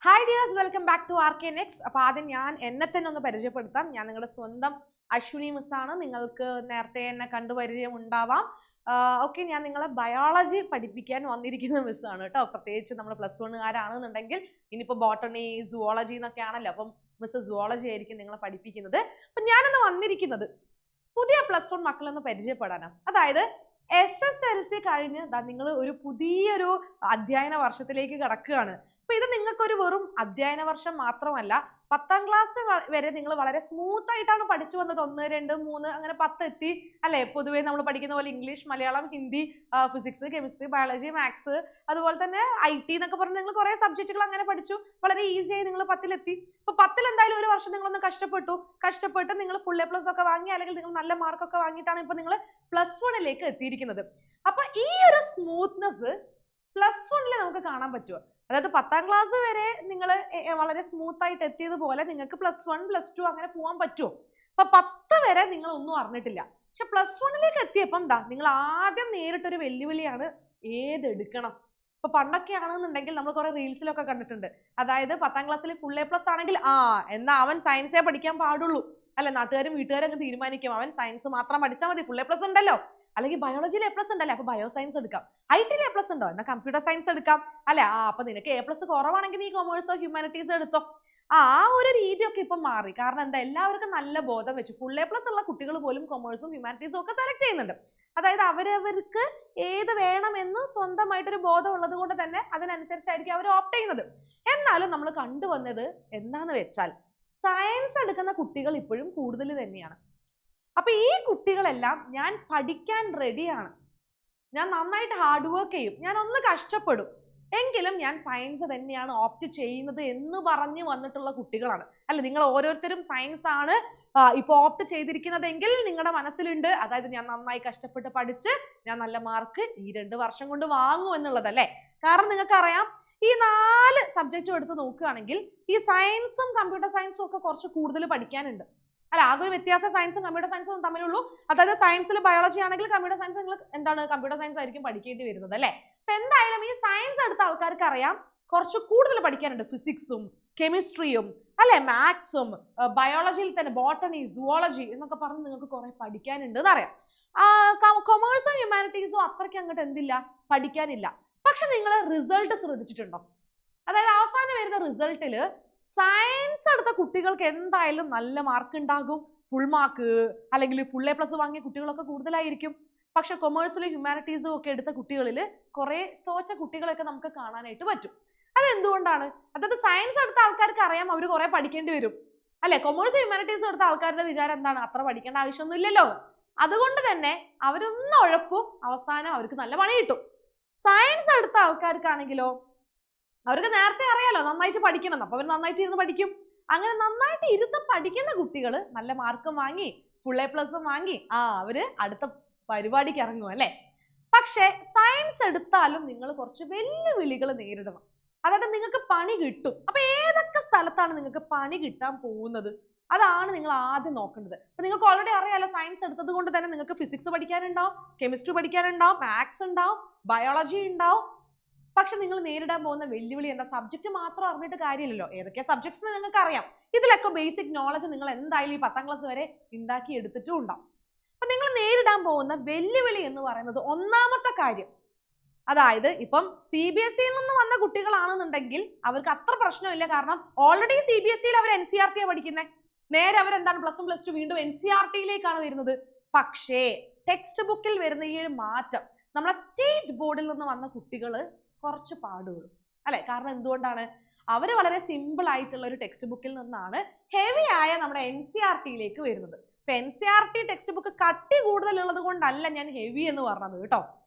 Hi dears, welcome back to RK Next. അപ്പോൾ ആദ്യം ഞാൻ എന്നെ തന്നെ ഒന്ന് പരിചയപ്പെടുത്താം. ഞാൻ നിങ്ങളുടെ സ്വന്തം അശ്വിനി മിസ്സാണ്. നിങ്ങൾക്ക് നേരത്തെ എന്നെ കണ്ടുപരിചയം ഉണ്ടാവാം. ഓക്കെ, ഞാൻ നിങ്ങളെ ബയോളജി പഠിപ്പിക്കാൻ വന്നിരിക്കുന്ന മിസ്സാണ് കേട്ടോ. പ്രത്യേകിച്ച് നമ്മൾ +1കാരാണെന്നുണ്ടെങ്കിൽ ഇനിയിപ്പോൾ ബോട്ടണി, സുവോളജി എന്നൊക്കെ ആണല്ലോ, അപ്പം മിസ് സുവോളജി ആയിരിക്കും നിങ്ങളെ പഠിപ്പിക്കുന്നത്. അപ്പം ഞാനൊന്ന് വന്നിരിക്കുന്നത് പുതിയ +1 മക്കളൊന്ന് പരിചയപ്പെടാനാണ്. അതായത് SSLC കഴിഞ്ഞ് നിങ്ങൾ ഒരു പുതിയൊരു അധ്യയന വർഷത്തിലേക്ക് കടക്കുകയാണ്. അപ്പൊ ഇത് നിങ്ങൾക്ക് ഒരു വെറും അധ്യയന വർഷം മാത്രമല്ല, 10ാം ക്ലാസ് വരെ നിങ്ങൾ വളരെ സ്മൂത്ത് ആയിട്ടാണ് പഠിച്ചു വന്നത്. 1, 2, 3 അങ്ങനെ 10 എത്തി അല്ലെ. പൊതുവേ നമ്മൾ പഠിക്കുന്ന പോലെ English, Malayalam, Hindi, physics, chemistry, biology, maths, അതുപോലെ തന്നെ IT എന്നൊക്കെ പറഞ്ഞ് നിങ്ങൾ കുറെ സബ്ജക്റ്റുകൾ അങ്ങനെ പഠിച്ചു. വളരെ ഈസി ആയി നിങ്ങൾ 10ലെത്തി. അപ്പൊ 10ൽ എന്തായാലും ഒരു വർഷം നിങ്ങളൊന്ന് കഷ്ടപ്പെട്ട് നിങ്ങൾ ഫുൾ A+ ഒക്കെ വാങ്ങി, അല്ലെങ്കിൽ നിങ്ങൾ നല്ല മാർക്കൊക്കെ വാങ്ങിയിട്ടാണ് ഇപ്പൊ നിങ്ങൾ +1ലേക്ക് എത്തിയിരിക്കുന്നത്. അപ്പൊ ഈ ഒരു സ്മൂത്ത്നെസ് +1ൽ നമുക്ക് കാണാൻ പറ്റുമോ? അതായത് 10ാം ക്ലാസ് വരെ നിങ്ങൾ വളരെ സ്മൂത്ത് ആയിട്ട് എത്തിയതുപോലെ നിങ്ങൾക്ക് +1, +2 അങ്ങനെ പോകാൻ പറ്റുമോ? അപ്പൊ 10 വരെ നിങ്ങൾ ഒന്നും അറിഞ്ഞിട്ടില്ല. പക്ഷെ +1ലേക്ക് എത്തിയപ്പം നിങ്ങൾ ആദ്യം നേരിട്ടൊരു വെല്ലുവിളിയാണ് ഏതെടുക്കണം. ഇപ്പൊ പണ്ടൊക്കെ ആണെന്നുണ്ടെങ്കിൽ നമ്മൾ കുറെ റീൽസിലൊക്കെ കണ്ടിട്ടുണ്ട്. അതായത് 10ാം ക്ലാസ്സിൽ ഫുൾ A+ ആണെങ്കിൽ എന്നാ അവൻ സയൻസേ പഠിക്കാൻ പാടുള്ളൂ അല്ലെ, നാട്ടുകാരും വീട്ടുകാരും അങ്ങ് തീരുമാനിക്കും അവൻ സയൻസ് മാത്രം പഠിച്ചാൽ മതി, ഫുൾ A+ ഉണ്ടല്ലോ, അല്ലെങ്കിൽ ബയോളജിയിൽ A+ ഉണ്ടല്ലേ, അപ്പൊ ബയോ സയൻസ് എടുക്കാം. IT-ൽ A+ ഉണ്ടോ, എന്നാ കമ്പ്യൂട്ടർ സയൻസ് എടുക്കാം അല്ലെ. അപ്പൊ നിനക്ക് A+ കുറവാണെങ്കിൽ നീ കൊമേഴ്സോ ഹ്യൂമാനിറ്റീസോ എടുത്തോ. ആ ഒരു രീതിയൊക്കെ ഇപ്പൊ മാറി. കാരണം എന്താ, എല്ലാവർക്കും നല്ല ബോധം വെച്ചു. ഫുൾ A+ ഉള്ള കുട്ടികൾ പോലും കൊമേഴ്സും ഹ്യൂമാനിറ്റീസും ഒക്കെ സെലക്ട് ചെയ്യുന്നുണ്ട്. അതായത് അവരവർക്ക് ഏത് വേണമെന്ന് സ്വന്തമായിട്ടൊരു ബോധം ഉള്ളത് കൊണ്ട് തന്നെ അതിനനുസരിച്ചായിരിക്കും അവർ ഓപ്റ്റ് ചെയ്യുന്നത്. എന്നാലും നമ്മൾ കണ്ടുവന്നത് എന്താന്ന് വെച്ചാൽ സയൻസ് എടുക്കുന്ന കുട്ടികൾ ഇപ്പോഴും കൂടുതൽ തന്നെയാണ്. അപ്പൊ ഈ കുട്ടികളെല്ലാം ഞാൻ പഠിക്കാൻ റെഡിയാണ്, ഞാൻ നന്നായിട്ട് ഹാർഡ് വർക്ക് ചെയ്യും, ഞാൻ ഒന്ന് കഷ്ടപ്പെടും, എങ്കിലും ഞാൻ സയൻസ് തന്നെയാണ് ഓപ്റ്റ് ചെയ്യുന്നത് എന്ന് പറഞ്ഞു വന്നിട്ടുള്ള കുട്ടികളാണ് അല്ലെ. നിങ്ങൾ ഓരോരുത്തരും സയൻസ് ആണ് ഇപ്പൊ ഓപ്റ്റ് ചെയ്തിരിക്കുന്നതെങ്കിൽ നിങ്ങളുടെ മനസ്സിലുണ്ട്, അതായത് ഞാൻ നന്നായി കഷ്ടപ്പെട്ട് പഠിച്ച് ഞാൻ നല്ല മാർക്ക് ഈ 2 വർഷം കൊണ്ട് വാങ്ങും എന്നുള്ളതല്ലേ. കാരണം നിങ്ങൾക്കറിയാം, ഈ 4 സബ്ജക്റ്റും എടുത്ത് നോക്കുകയാണെങ്കിൽ ഈ സയൻസും കമ്പ്യൂട്ടർ സയൻസും ഒക്കെ കുറച്ച് കൂടുതൽ പഠിക്കാനുണ്ട് അല്ല. ആകെ ഒരു വ്യത്യാസം സയൻസും കമ്പ്യൂട്ടർ സയൻസും തമ്മിലുള്ളൂ. അതായത് സയൻസിൽ ബയോളജി ആണെങ്കിൽ കമ്പ്യൂട്ടർ സയൻസ് നിങ്ങൾ എന്താണ് കമ്പ്യൂട്ടർ സയൻസ് ആയിരിക്കും പഠിക്കേണ്ടി വരുന്നത് അല്ലെ. അപ്പൊ എന്തായാലും ഈ സയൻസ് എടുത്ത ആൾക്കാർക്ക് അറിയാം കുറച്ച് കൂടുതൽ പഠിക്കാനുണ്ട്. ഫിസിക്സും കെമിസ്ട്രിയും അല്ലെ, മാത്സും, ബയോളജിയിൽ തന്നെ ബോട്ടണി, സുവോളജി എന്നൊക്കെ പറഞ്ഞ് നിങ്ങൾക്ക് കുറെ പഠിക്കാനുണ്ട് എന്നറിയാം. കൊമേഴ്സും ഹ്യൂമാനിറ്റീസും അത്രയ്ക്ക് അങ്ങോട്ട് എന്തില്ല, പഠിക്കാനില്ല. പക്ഷെ നിങ്ങൾ റിസൾട്ട് ശ്രദ്ധിച്ചിട്ടുണ്ടോ? അതായത് അവസാനം വരുന്ന റിസൾട്ടില് സയൻസ് എടുത്ത കുട്ടികൾക്ക് എന്തായാലും നല്ല മാർക്ക് ഉണ്ടാകും, ഫുൾ മാർക്ക് അല്ലെങ്കിൽ ഫുൾ A+ വാങ്ങിയ കുട്ടികളൊക്കെ കൂടുതലായിരിക്കും. പക്ഷെ കൊമേഴ്സിലും ഹ്യൂമാനിറ്റീസും ഒക്കെ എടുത്ത കുട്ടികളിൽ കുറെ തോറ്റ കുട്ടികളൊക്കെ നമുക്ക് കാണാനായിട്ട് പറ്റും. അതെന്തുകൊണ്ടാണ്? അതായത് സയൻസ് എടുത്ത ആൾക്കാർക്ക് അറിയാം അവർ കുറെ പഠിക്കേണ്ടി വരും അല്ലെ. കൊമേഴ്സ് ഹ്യൂമാനിറ്റീസും എടുത്ത ആൾക്കാരുടെ വിചാരം എന്താണ്, അത്ര പഠിക്കേണ്ട ആവശ്യമൊന്നും ഇല്ലല്ലോ. അതുകൊണ്ട് തന്നെ അവരൊന്നും ഉഴപ്പും, അവസാനം അവർക്ക് നല്ല പണി കിട്ടും. സയൻസ് എടുത്ത ആൾക്കാർക്കാണെങ്കിലോ അവർക്ക് നേരത്തെ അറിയാലോ നന്നായിട്ട് പഠിക്കണം, അപ്പൊ അവർ നന്നായിട്ട് ഇരുന്ന് പഠിക്കും. അങ്ങനെ നന്നായിട്ട് ഇരുന്ന് പഠിക്കുന്ന കുട്ടികൾ നല്ല മാർക്കും വാങ്ങി ഫുൾ A+ വാങ്ങി അവര് അടുത്ത പരിപാടിക്ക് ഇറങ്ങും അല്ലെ. പക്ഷെ സയൻസ് എടുത്താലും നിങ്ങൾ കുറച്ച് വെല്ലുവിളികൾ നേരിടണം. അതായത് നിങ്ങൾക്ക് പണി കിട്ടും. അപ്പൊ ഏതൊക്കെ സ്ഥലത്താണ് നിങ്ങൾക്ക് പണി കിട്ടാൻ പോകുന്നത്, അതാണ് നിങ്ങൾ ആദ്യം നോക്കേണ്ടത്. അപ്പൊ നിങ്ങൾക്ക് ഓൾറെഡി അറിയാലോ, സയൻസ് എടുത്തത് കൊണ്ട് തന്നെ നിങ്ങൾക്ക് ഫിസിക്സ് പഠിക്കാനുണ്ടാവും, കെമിസ്ട്രി പഠിക്കാനുണ്ടാവും, മാത്സ് ഉണ്ടാവും, ബയോളജി ഉണ്ടാവും. പക്ഷെ നിങ്ങൾ നേരിടാൻ പോകുന്ന വെല്ലുവിളി എന്താ? സബ്ജക്ട് മാത്രം അറിഞ്ഞിട്ട് കാര്യമില്ലല്ലോ, ഏതൊക്കെ സബ്ജക്ട്സ് നിങ്ങൾക്ക് അറിയാം. ഇതിലൊക്കെ ബേസിക് നോളജ് നിങ്ങൾ എന്തായാലും ഈ 10ാം ക്ലാസ് വരെ ഉണ്ടാക്കി എടുത്തിട്ടും ഉണ്ടാവും. അപ്പൊ നിങ്ങൾ നേരിടാൻ പോകുന്ന വെല്ലുവിളി എന്ന് പറയുന്നത് ഒന്നാമത്തെ കാര്യം, അതായത് ഇപ്പം CBSE-യിൽ നിന്ന് വന്ന കുട്ടികളാണെന്നുണ്ടെങ്കിൽ അവർക്ക് അത്ര പ്രശ്നമില്ല. കാരണം ഓൾറെഡി CBSE-യിൽ അവർ NCERT പഠിക്കുന്നത്. നേരെ അവരെന്താണ് +1 +2 വീണ്ടും NCERT-യിലേക്കാണ് വരുന്നത്. പക്ഷേ ടെക്സ്റ്റ് ബുക്കിൽ വരുന്ന ഈ ഒരു മാറ്റം നമ്മളെ സ്റ്റേറ്റ് ബോർഡിൽ നിന്ന് വന്ന കുട്ടികൾ കുറച്ച് പാടുപെടും അല്ലെ. കാരണം എന്തുകൊണ്ടാണ്? അവർ വളരെ സിമ്പിൾ ആയിട്ടുള്ള ഒരു ടെക്സ്റ്റ് ബുക്കിൽ നിന്നാണ് ഹെവി ആയ നമ്മുടെ NCERT-യിലേക്ക് വരുന്നത്. ഇപ്പൊ NCERT ടെക്സ്റ്റ് ബുക്ക് കട്ടി കൂടുതലുള്ളത് കൊണ്ടല്ല ഞാൻ ഹെവി എന്ന് പറഞ്ഞത് കേട്ടോ.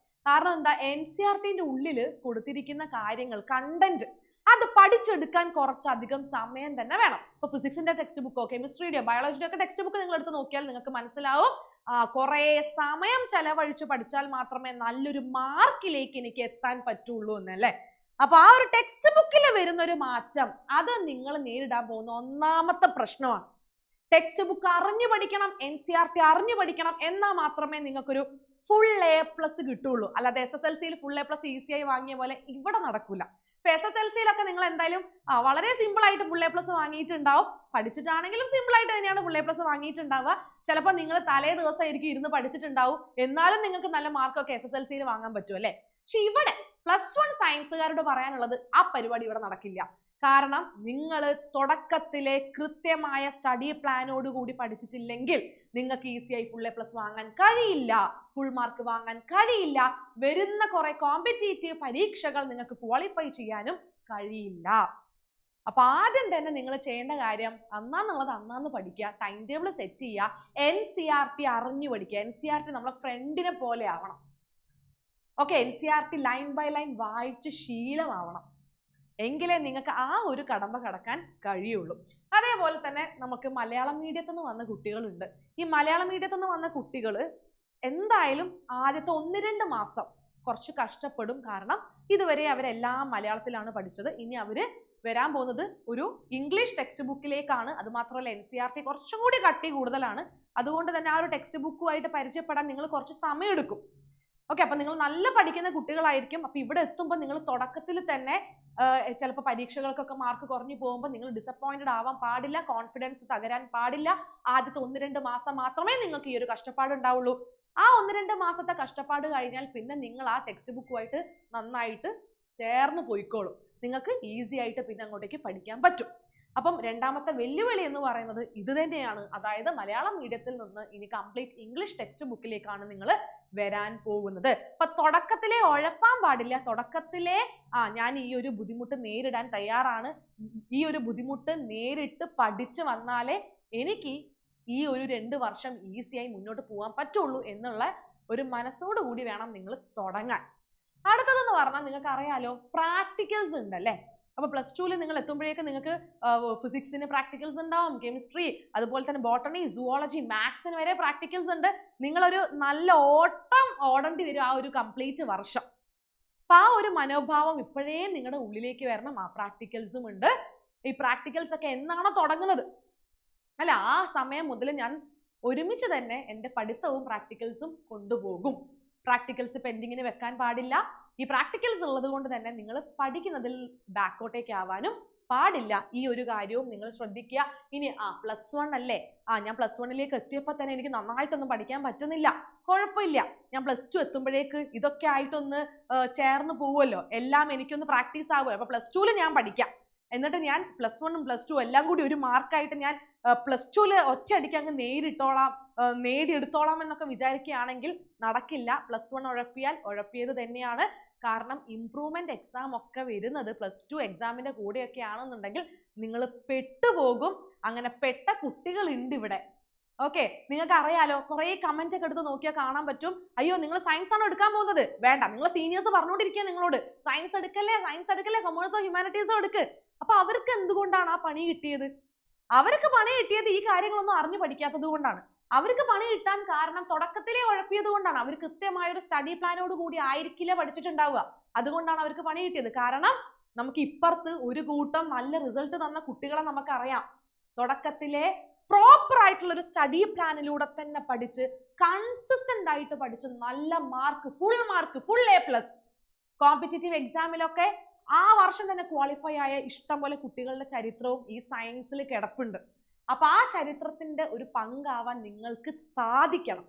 കാരണം എന്താ, NCERT-ന്റെ ഉള്ളിൽ കൊടുത്തിരിക്കുന്ന കാര്യങ്ങൾ, കണ്ടന്റ്, അത് പഠിച്ചെടുക്കാൻ കുറച്ചധികം സമയം തന്നെ വേണം. ഇപ്പൊ ഫിസിക്സിന്റെ ടെക്സ്റ്റ് ബുക്കോ കെമിസ്ട്രിയുടെയോ ബയോളജിയുടെ ഒക്കെ ടെക്സ്റ്റ് ബുക്ക് നിങ്ങൾ എടുത്ത് നോക്കിയാൽ നിങ്ങൾക്ക് മനസ്സിലാവും, കുറെ സമയം ചെലവഴിച്ച് പഠിച്ചാൽ മാത്രമേ നല്ലൊരു മാർക്കിലേക്ക് എനിക്ക് എത്താൻ പറ്റുള്ളൂ എന്നല്ലേ. അപ്പൊ ആ ഒരു ടെക്സ്റ്റ് ബുക്കിൽ വരുന്ന ഒരു മാറ്റം അത് നിങ്ങൾ നേരിടാൻ പോകുന്ന ഒന്നാമത്തെ പ്രശ്നമാണ്. ടെക്സ്റ്റ് ബുക്ക് അറിഞ്ഞു പഠിക്കണം, NCERT അറിഞ്ഞു പഠിക്കണം, എന്നാൽ മാത്രമേ നിങ്ങൾക്കൊരു ഫുൾ A+ കിട്ടുള്ളൂ. അല്ലാതെ SSLC-യിൽ ഫുൾ A+ ഈസിയായി വാങ്ങിയ പോലെ ഇവിടെ നടക്കൂല. SSLC-യിലൊക്കെ നിങ്ങൾ എന്തായാലും വളരെ സിമ്പിൾ ആയിട്ട് ഫുൾ A+ വാങ്ങിയിട്ടുണ്ടാവും. പഠിച്ചിട്ടാണെങ്കിലും സിമ്പിൾ ആയിട്ട് തന്നെയാണ് ഫുൾ A+ വാങ്ങിയിട്ടുണ്ടാവുക. ചിലപ്പോൾ നിങ്ങൾ തലേ ദിവസമായിരിക്കും ഇരുന്ന് പഠിച്ചിട്ടുണ്ടാവും, എന്നാലും നിങ്ങൾക്ക് നല്ല മാർക്കൊക്കെ SSLC-യിൽ വാങ്ങാൻ പറ്റും അല്ലേ. പക്ഷെ ഇവിടെ +1 സയൻസുകാരോട് പറയാനുള്ളത് ആ പരിപാടി ഇവിടെ നടക്കില്ല. കാരണം നിങ്ങൾ തുടക്കത്തിലെ കൃത്യമായ സ്റ്റഡി പ്ലാനോട് കൂടി പഠിച്ചിട്ടില്ലെങ്കിൽ നിങ്ങൾക്ക് ഈസിയായി ഫുൾ A+ വാങ്ങാൻ കഴിയില്ല, ഫുൾ മാർക്ക് വാങ്ങാൻ കഴിയില്ല, വരുന്ന കുറെ കോമ്പറ്റേറ്റീവ് പരീക്ഷകൾ നിങ്ങൾക്ക് ക്വാളിഫൈ ചെയ്യാനും കഴിയില്ല. അപ്പൊ ആദ്യം തന്നെ നിങ്ങൾ ചെയ്യേണ്ട കാര്യം അന്നാന്നുള്ളത് അന്നാന്ന് പഠിക്കുക, ടൈം ടേബിൾ സെറ്റ് ചെയ്യുക, NCERT അറിഞ്ഞു പഠിക്കുക. NCERT നമ്മളെ ഫ്രണ്ടിനെ പോലെ ആവണം. Okay, NCERT line by line വായിച്ച് ശീലമാവണം, എങ്കിലേ നിങ്ങൾക്ക് ആ ഒരു കടമ്പ കടക്കാൻ കഴിയുള്ളൂ. അതേപോലെ തന്നെ നമുക്ക് മലയാളം മീഡിയത്തിൽ നിന്ന് വന്ന കുട്ടികളുണ്ട്. ഈ മലയാളം മീഡിയത്തിൽ നിന്ന് വന്ന കുട്ടികൾ എന്തായാലും ആദ്യത്തെ 1-2 മാസം കുറച്ച് കഷ്ടപ്പെടും. കാരണം ഇതുവരെ അവരെല്ലാം മലയാളത്തിലാണ് പഠിച്ചത്. ഇനി അവര് വരാൻ പോകുന്നത് ഒരു ഇംഗ്ലീഷ് ടെക്സ്റ്റ് ബുക്കിലേക്കാണ്. അത് മാത്രമല്ല NCERT കുറച്ചും കൂടി കട്ടി കൂടുതലാണ്. അതുകൊണ്ട് തന്നെ ആ ഒരു ടെക്സ്റ്റ് ബുക്കുമായിട്ട് പരിചയപ്പെടാൻ നിങ്ങൾ കുറച്ച് സമയം എടുക്കും. ഓക്കെ, അപ്പൊ നിങ്ങൾ നല്ല പഠിക്കുന്ന കുട്ടികളായിരിക്കും. അപ്പൊ ഇവിടെ എത്തുമ്പോൾ നിങ്ങൾ തുടക്കത്തിൽ തന്നെ ചിലപ്പോൾ പരീക്ഷകൾക്കൊക്കെ മാർക്ക് കുറഞ്ഞു പോകുമ്പോൾ നിങ്ങൾ ഡിസപ്പോയിന്റഡ് ആവാൻ പാടില്ല, കോൺഫിഡൻസ് തകരാൻ പാടില്ല. ആദ്യത്തെ 1-2 മാസം മാത്രമേ നിങ്ങൾക്ക് ഈ ഒരു കഷ്ടപ്പാട് ഉണ്ടാവുള്ളൂ. ആ 1-2 മാസത്തെ കഷ്ടപ്പാട് കഴിഞ്ഞാൽ പിന്നെ നിങ്ങൾ ആ ടെക്സ്റ്റ് ബുക്കുമായിട്ട് നന്നായിട്ട് ചേർന്ന് പോയിക്കോളും. നിങ്ങൾക്ക് ഈസി ആയിട്ട് പിന്നെ അങ്ങോട്ടേക്ക് പഠിക്കാൻ പറ്റും. അപ്പം രണ്ടാമത്തെ വെല്ലുവിളി എന്ന് പറയുന്നത് ഇത് തന്നെയാണ്. അതായത് മലയാളം മീഡിയത്തിൽ നിന്ന് ഇനി കംപ്ലീറ്റ് ഇംഗ്ലീഷ് ടെക്സ്റ്റ് ബുക്കിലേക്കാണ് നിങ്ങൾ വരാൻ പോകുന്നത്. അപ്പൊ തുടക്കത്തിലെ ഉഴപ്പാൻ പാടില്ല. തുടക്കത്തിലെ ഞാൻ ഈ ഒരു ബുദ്ധിമുട്ട് നേരിടാൻ തയ്യാറാണ്, ഈ ഒരു ബുദ്ധിമുട്ട് നേരിട്ട് പഠിച്ചു വന്നാലേ എനിക്ക് ഈ ഒരു 2 വർഷം ഈസിയായി മുന്നോട്ട് പോകാൻ പറ്റുള്ളൂ എന്നുള്ള ഒരു മനസ്സോടുകൂടി വേണം നിങ്ങൾ തുടങ്ങാൻ. അടുത്തതെന്ന് പറഞ്ഞാൽ നിങ്ങൾക്ക് അറിയാലോ, പ്രാക്ടിക്കൽസ് ഉണ്ടല്ലേ. അപ്പൊ +2-ൽ നിങ്ങൾ എത്തുമ്പോഴേക്കും നിങ്ങൾക്ക് ഫിസിക്സിന് പ്രാക്ടിക്കൽസ് ഉണ്ടാവും, കെമിസ്ട്രി, അതുപോലെ തന്നെ ബോട്ടണി, സുവോളജി, മാത്സിന് വരെ പ്രാക്ടിക്കൽസ് ഉണ്ട്. നിങ്ങളൊരു നല്ല ഓട്ടം ഓടേണ്ടി വരും ആ ഒരു കംപ്ലീറ്റ് വർഷം. അപ്പൊ ആ ഒരു മനോഭാവം ഇപ്പോഴേ നിങ്ങളുടെ ഉള്ളിലേക്ക് വരണം. ആ പ്രാക്ടിക്കൽസും ഉണ്ട്. ഈ പ്രാക്ടിക്കൽസ് ഒക്കെ എന്നാണോ തുടങ്ങുന്നത് അല്ല, ആ സമയം മുതൽ ഞാൻ ഒരുമിച്ച് തന്നെ എൻ്റെ പഠിത്തവും പ്രാക്ടിക്കൽസും കൊണ്ടുപോകും. പ്രാക്ടിക്കൽസ് പെൻഡിങ്ങിന് വെക്കാൻ പാടില്ല. ഈ പ്രാക്ടിക്കൽസ് ഉള്ളത് കൊണ്ട് തന്നെ നിങ്ങൾ പഠിക്കുന്നതിൽ ബാക്കോട്ടേക്ക് ആവാനും പാടില്ല. ഈ ഒരു കാര്യവും നിങ്ങൾ ശ്രദ്ധിക്കുക. ഇനി +1 അല്ലേ, ഞാൻ +1-ലേക്ക് എത്തിയപ്പോൾ തന്നെ എനിക്ക് നന്നായിട്ടൊന്നും പഠിക്കാൻ പറ്റുന്നില്ല, കുഴപ്പമില്ല. ഞാൻ +2 എത്തുമ്പോഴേക്ക് ഇതൊക്കെ ആയിട്ടൊന്ന് ചേർന്ന് പോവുമല്ലോ, എല്ലാം എനിക്കൊന്ന് പ്രാക്ടീസ് ആവുമല്ലോ. അപ്പൊ +2-ൽ ഞാൻ പഠിക്കാം, എന്നിട്ട് ഞാൻ +1ഉം +2 എല്ലാം കൂടി ഒരു മാർക്കായിട്ട് ഞാൻ +2-ൽ ഒറ്റയടിക്ക് അങ്ങ് നേടിയെടുത്തോളാം എന്നൊക്കെ വിചാരിക്കുകയാണെങ്കിൽ നടക്കില്ല. +1 ഉഴപ്പിയാൽ ഉഴപ്പിയത് തന്നെയാണ്. കാരണം ഇംപ്രൂവ്മെന്റ് എക്സാം ഒക്കെ വരുന്നത് +2 എക്സാമിന്റെ കൂടെയൊക്കെ ആണെന്നുണ്ടെങ്കിൽ നിങ്ങൾ പെട്ടുപോകും. അങ്ങനെ പെട്ട കുട്ടികളുണ്ട് ഇവിടെ. ഓക്കെ, നിങ്ങൾക്ക് അറിയാലോ, കുറെ കമന്റ് ഒക്കെ എടുത്ത് നോക്കിയാൽ കാണാൻ പറ്റും, അയ്യോ നിങ്ങൾ സയൻസ് ആണോ എടുക്കാൻ പോകുന്നത്, വേണ്ട, നിങ്ങൾ സീനിയേഴ്സ് പറഞ്ഞുകൊണ്ടിരിക്കുക നിങ്ങളോട് സയൻസ് എടുക്കല്ലേ, കൊമേഴ്സോ ഹ്യൂമാനിറ്റീസോ എടുക്ക്. അപ്പൊ അവർക്ക് എന്തുകൊണ്ടാണ് ആ പണി കിട്ടിയത്? അവർക്ക് പണി കിട്ടിയത് ഈ കാര്യങ്ങളൊന്നും അറിഞ്ഞു പഠിക്കാത്തത് കൊണ്ടാണ്. അവർക്ക് പണി കിട്ടാൻ കാരണം തുടക്കത്തിലേ ഉഴപ്പിയത് കൊണ്ടാണ്. അവർ കൃത്യമായ ഒരു സ്റ്റഡി പ്ലാനോട് കൂടി ആയിരിക്കില്ല പഠിച്ചിട്ടുണ്ടാവുക. അതുകൊണ്ടാണ് അവർക്ക് പണി കിട്ടിയത്. കാരണം നമുക്ക് ഇപ്പുറത്ത് ഒരു കൂട്ടം നല്ല റിസൾട്ട് തന്ന കുട്ടികളെ നമുക്കറിയാം. തുടക്കത്തിലെ പ്രോപ്പർ ആയിട്ടുള്ള ഒരു സ്റ്റഡി പ്ലാനിലൂടെ തന്നെ പഠിച്ച് കൺസിസ്റ്റന്റ് ആയിട്ട് പഠിച്ച് നല്ല മാർക്ക്, ഫുൾ A+, കോമ്പറ്റേറ്റീവ് എക്സാമിലൊക്കെ ആ വർഷം തന്നെ ക്വാളിഫൈ ആയ ഇഷ്ടം പോലെ കുട്ടികളുടെ ചരിത്രവും ഈ സയൻസിൽ കിടപ്പുണ്ട്. അപ്പൊ ആ ചരിത്രത്തിന്റെ ഒരു പങ്കാവാൻ നിങ്ങൾക്ക് സാധിക്കണം.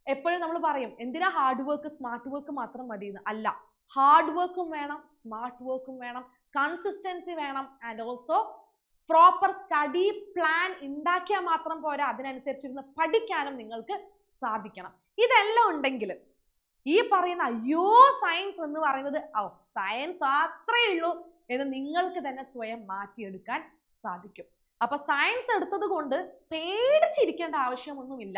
എപ്പോഴും നമ്മൾ പറയും, എന്തിനാ ഹാർഡ് വർക്ക്, സ്മാർട്ട് വർക്ക് മാത്രം മതി എന്ന്. അല്ല, ഹാർഡ് വർക്കും വേണം, സ്മാർട്ട് വർക്കും വേണം, കൺസിസ്റ്റൻസി വേണം, and also proper study plan ഉണ്ടാക്കിയാൽ മാത്രം പോരാ, അതിനനുസരിച്ചിരുന്ന് പഠിക്കാനും നിങ്ങൾക്ക് സാധിക്കണം. ഇതെല്ലാം ഉണ്ടെങ്കിൽ ഈ പറയുന്ന അയ്യോ സയൻസ് എന്ന് പറയുന്നത് സയൻസ് അത്രേ ഉള്ളൂ എന്ന് നിങ്ങൾക്ക് തന്നെ സ്വയം മാറ്റിയെടുക്കാൻ സാധിക്കും. അപ്പൊ സയൻസ് എടുത്തത് കൊണ്ട് പേടിച്ചിരിക്കേണ്ട ആവശ്യമൊന്നുമില്ല.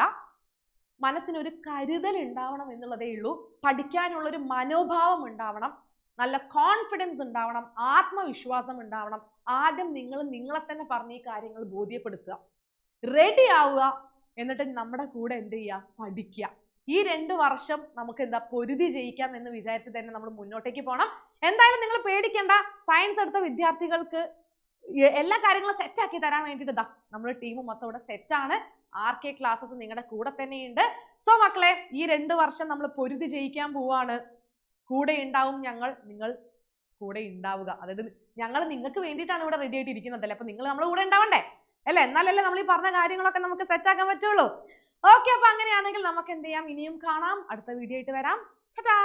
മനസ്സിനൊരു കരുതൽ ഉണ്ടാവണം എന്നുള്ളതേ ഉള്ളൂ. പഠിക്കാനുള്ളൊരു മനോഭാവം ഉണ്ടാവണം, നല്ല കോൺഫിഡൻസ് ഉണ്ടാവണം, ആത്മവിശ്വാസം ഉണ്ടാവണം. ആദ്യം നിങ്ങൾ നിങ്ങളെ തന്നെ പറഞ്ഞ് ഈ കാര്യങ്ങൾ ബോധ്യപ്പെടുത്തുക, റെഡി ആവുക, എന്നിട്ട് നമ്മുടെ കൂടെ എന്ത് ചെയ്യുക, പഠിക്കുക. ഈ 2 വർഷം നമുക്ക് പൊരുതി ജയിക്കാം എന്ന് വിചാരിച്ച് തന്നെ നമ്മൾ മുന്നോട്ടേക്ക് പോകണം. എന്തായാലും നിങ്ങൾ പേടിക്കേണ്ട. സയൻസ് എടുത്ത വിദ്യാർത്ഥികൾക്ക് എല്ലാ കാര്യങ്ങളും സെറ്റ് ആക്കി തരാൻ വേണ്ടിയിട്ട് നമ്മുടെ ടീം മൊത്തം ഇവിടെ സെറ്റാണ്. RK ക്ലാസ്സസ് നിങ്ങളുടെ കൂടെ തന്നെയുണ്ട്. സോ മക്കളെ, ഈ 2 വർഷം നമ്മൾ പൊരുതി ജയിക്കാൻ പോവാണ്. കൂടെ ഉണ്ടാവും ഞങ്ങൾ. നിങ്ങൾ കൂടെ ഉണ്ടാവുക. അതായത് ഞങ്ങൾ നിങ്ങൾക്ക് വേണ്ടിയിട്ടാണ് ഇവിടെ റെഡി ആയിട്ട് ഇരിക്കുന്നതല്ലേ, അപ്പൊ നിങ്ങൾ നമ്മുടെ കൂടെ ഉണ്ടാവണ്ടേ അല്ലേ? എന്നാലല്ലേ നമ്മൾ ഈ പറഞ്ഞ കാര്യങ്ങളൊക്കെ നമുക്ക് സെറ്റ് ആക്കാൻ പറ്റുള്ളൂ. ഓക്കെ, അപ്പൊ അങ്ങനെയാണെങ്കിൽ നമുക്ക് എന്ത് ചെയ്യാം, ഇനിയും കാണാം, അടുത്ത വീഡിയോ ആയിട്ട് വരാം. ടാറ്റാ.